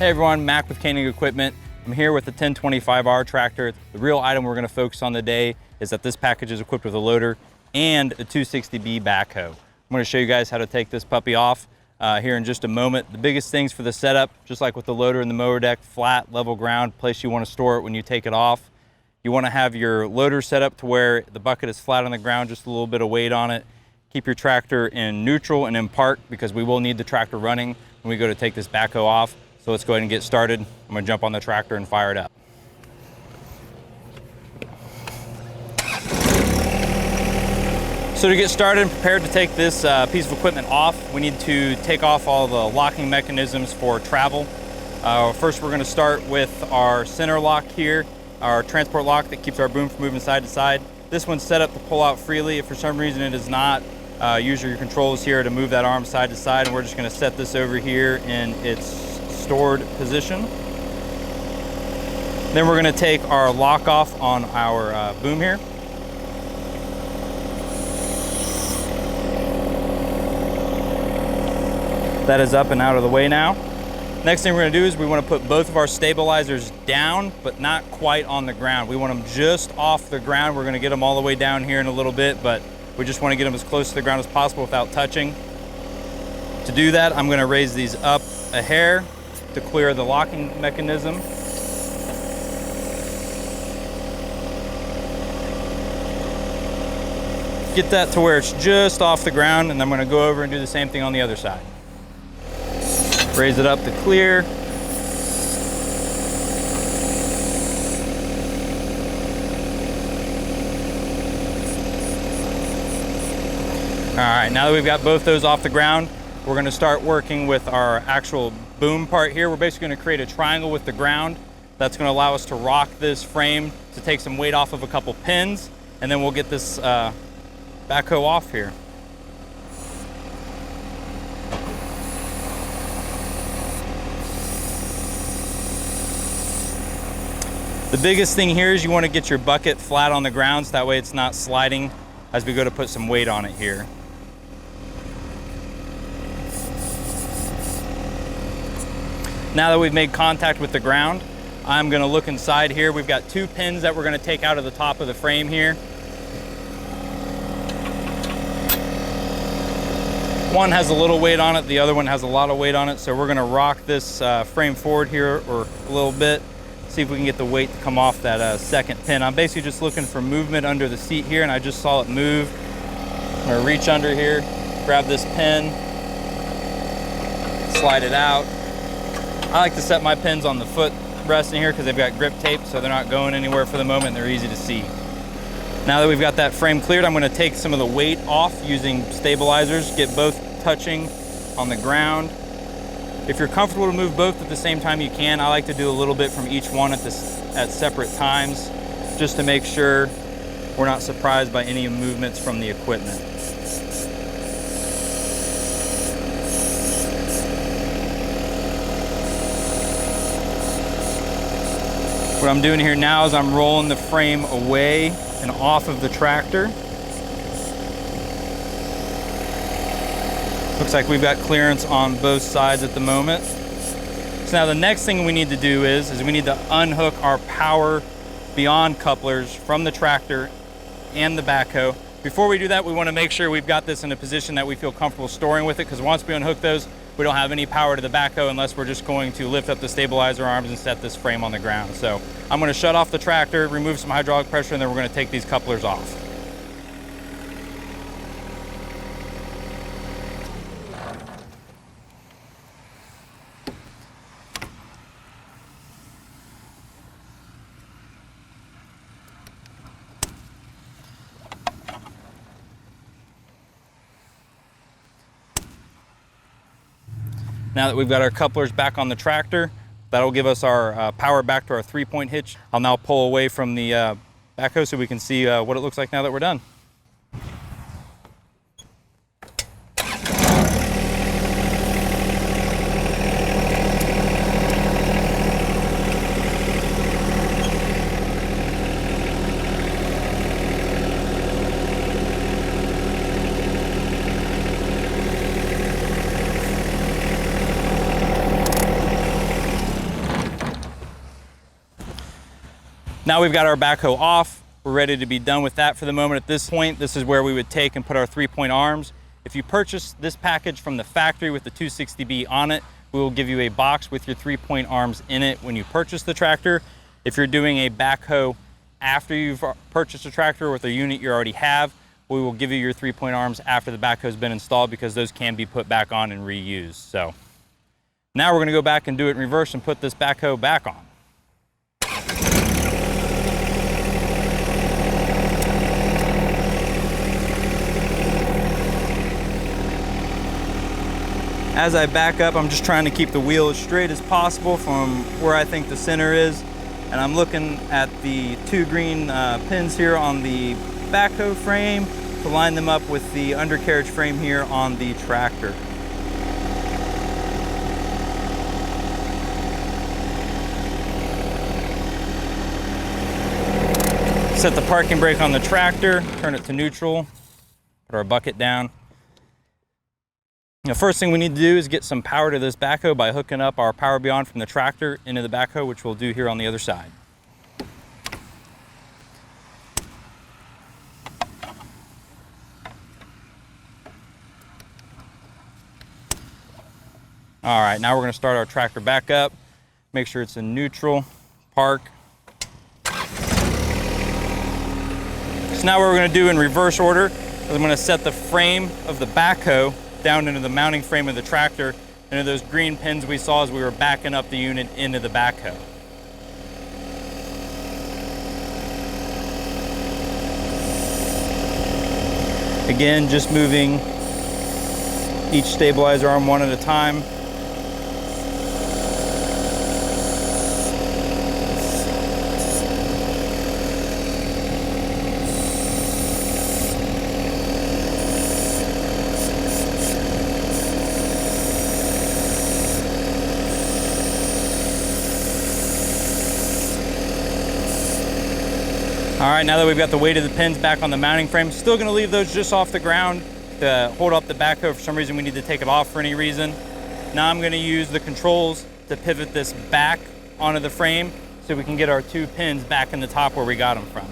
Hey everyone, Mac with Koenig Equipment. I'm here with the 1025R tractor. The real item we're going to focus on today is that this package is equipped with a loader and a 260B backhoe. I'm going to show you guys how to take this puppy off here in just a moment. The biggest things for the setup, just like with the loader and the mower deck, flat, level ground, place you want to store it when you take it off. You want to have your loader set up to where the bucket is flat on the ground, just a little bit of weight on it. Keep your tractor in neutral and in park because we will need the tractor running when we go to take this backhoe off. So let's go ahead and get started. I'm gonna jump on the tractor and fire it up. So to get started and prepared to take this piece of equipment off, we need to take off all the locking mechanisms for travel. First, we're gonna start with our center lock here, our transport lock that keeps our boom from moving side to side. This one's set up to pull out freely. If for some reason it is not, use your controls here to move that arm side to side, and we're just gonna set this over here in its stored position. Then we're going to take our lock off on our boom here. That is up and out of the way now. Next thing we're going to do is we want to put both of our stabilizers down, but not quite on the ground. We want them just off the ground. We're going to get them all the way down here in a little bit, but we just want to get them as close to the ground as possible without touching. To do that, I'm going to raise these up a hair to clear the locking mechanism. Get that to where it's just off the ground, and I'm going to go over and do the same thing on the other side. Raise it up to clear. All right, now that we've got both those off the ground, we're going to start working with our actual boom part here. We're basically going to create a triangle with the ground. That's going to allow us to rock this frame to take some weight off of a couple pins, and then we'll get this backhoe off here. The biggest thing here is you want to get your bucket flat on the ground so that way it's not sliding as we go to put some weight on it here. Now that we've made contact with the ground, I'm going to look inside here. We've got two pins that we're going to take out of the top of the frame here. One has a little weight on it, the other one has a lot of weight on it, so we're going to rock this frame forward here or a little bit, see if we can get the weight to come off that second pin. I'm basically just looking for movement under the seat here, and I just saw it move. I'm going to reach under here, grab this pin, slide it out. I like to set my pins on the foot rest in here because they've got grip tape, so they're not going anywhere for the moment. They're easy to see. Now that we've got that frame cleared, I'm going to take some of the weight off using stabilizers, get both touching on the ground. If you're comfortable to move both at the same time, you can. I like to do a little bit from each one at separate times, just to make sure we're not surprised by any movements from the equipment. What I'm doing here now is I'm rolling the frame away and off of the tractor. Looks like we've got clearance on both sides at the moment. So now the next thing we need to do is we need to unhook our power beyond couplers from the tractor and the backhoe. Before we do that, we want to make sure we've got this in a position that we feel comfortable storing with it, because once we unhook those, we don't have any power to the backhoe unless we're just going to lift up the stabilizer arms and set this frame on the ground. So I'm going to shut off the tractor, remove some hydraulic pressure, and then we're going to take these couplers off. Now that we've got our couplers back on the tractor, that'll give us our power back to our 3-point hitch. I'll now pull away from the backhoe so we can see what it looks like now that we're done. Now we've got our backhoe off. We're ready to be done with that for the moment. At this point, this is where we would take and put our 3-point arms. If you purchase this package from the factory with the 260B on it, we will give you a box with your 3-point arms in it when you purchase the tractor. If you're doing a backhoe after you've purchased a tractor with a unit you already have, we will give you your 3-point arms after the backhoe's been installed, because those can be put back on and reused. So now we're gonna go back and do it in reverse and put this backhoe back on. As I back up, I'm just trying to keep the wheel as straight as possible from where I think the center is. And I'm looking at the 2 green pins here on the backhoe frame to line them up with the undercarriage frame here on the tractor. Set the parking brake on the tractor, turn it to neutral, put our bucket down. The first thing we need to do is get some power to this backhoe by hooking up our Power Beyond from the tractor into the backhoe, which we'll do here on the other side. All right, now we're going to start our tractor back up. Make sure it's in neutral, park. So now what we're going to do in reverse order is I'm going to set the frame of the backhoe down into the mounting frame of the tractor, into those green pins we saw as we were backing up the unit into the backhoe. Again, just moving each stabilizer arm one at a time. All right, now that we've got the weight of the pins back on the mounting frame, still gonna leave those just off the ground to hold up the backhoe. For some reason, we need to take it off for any reason. Now I'm gonna use the controls to pivot this back onto the frame so we can get our 2 pins back in the top where we got them from.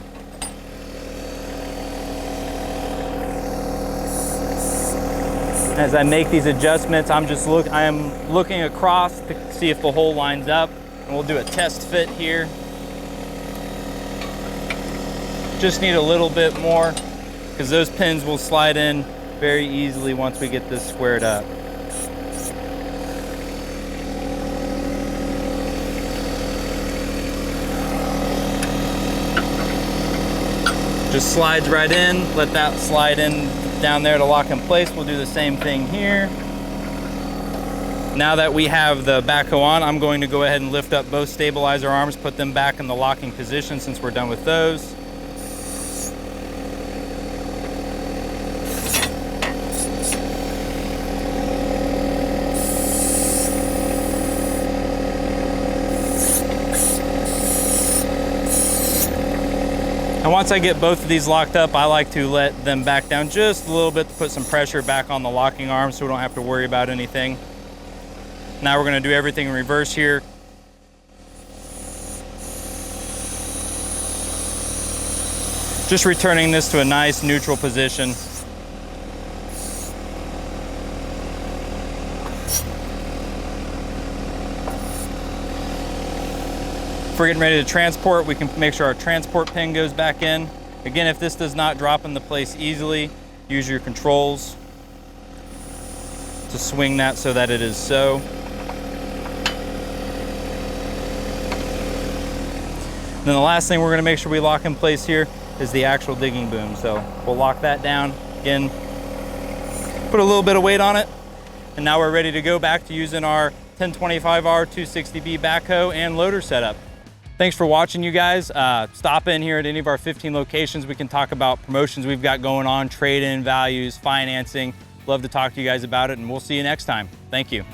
As I make these adjustments, I am looking across to see if the hole lines up, and we'll do a test fit here. Just need a little bit more, because those pins will slide in very easily once we get this squared up. Just slides right in, let that slide in down there to lock in place. We'll do the same thing here. Now that we have the backhoe on, I'm going to go ahead and lift up both stabilizer arms, put them back in the locking position since we're done with those. And once I get both of these locked up, I like to let them back down just a little bit to put some pressure back on the locking arm so we don't have to worry about anything. Now we're going to do everything in reverse here. Just returning this to a nice neutral position. If we're getting ready to transport, we can make sure our transport pin goes back in. Again, if this does not drop into place easily, use your controls to swing that so that it is so. And then the last thing we're going to make sure we lock in place here is the actual digging boom. So we'll lock that down. Again, put a little bit of weight on it. And now we're ready to go back to using our 1025R 260B backhoe and loader setup. Thanks for watching, you guys. Stop in here at any of our 15 locations. We can talk about promotions we've got going on, trade-in values, financing. Love to talk to you guys about it, and we'll see you next time. Thank you.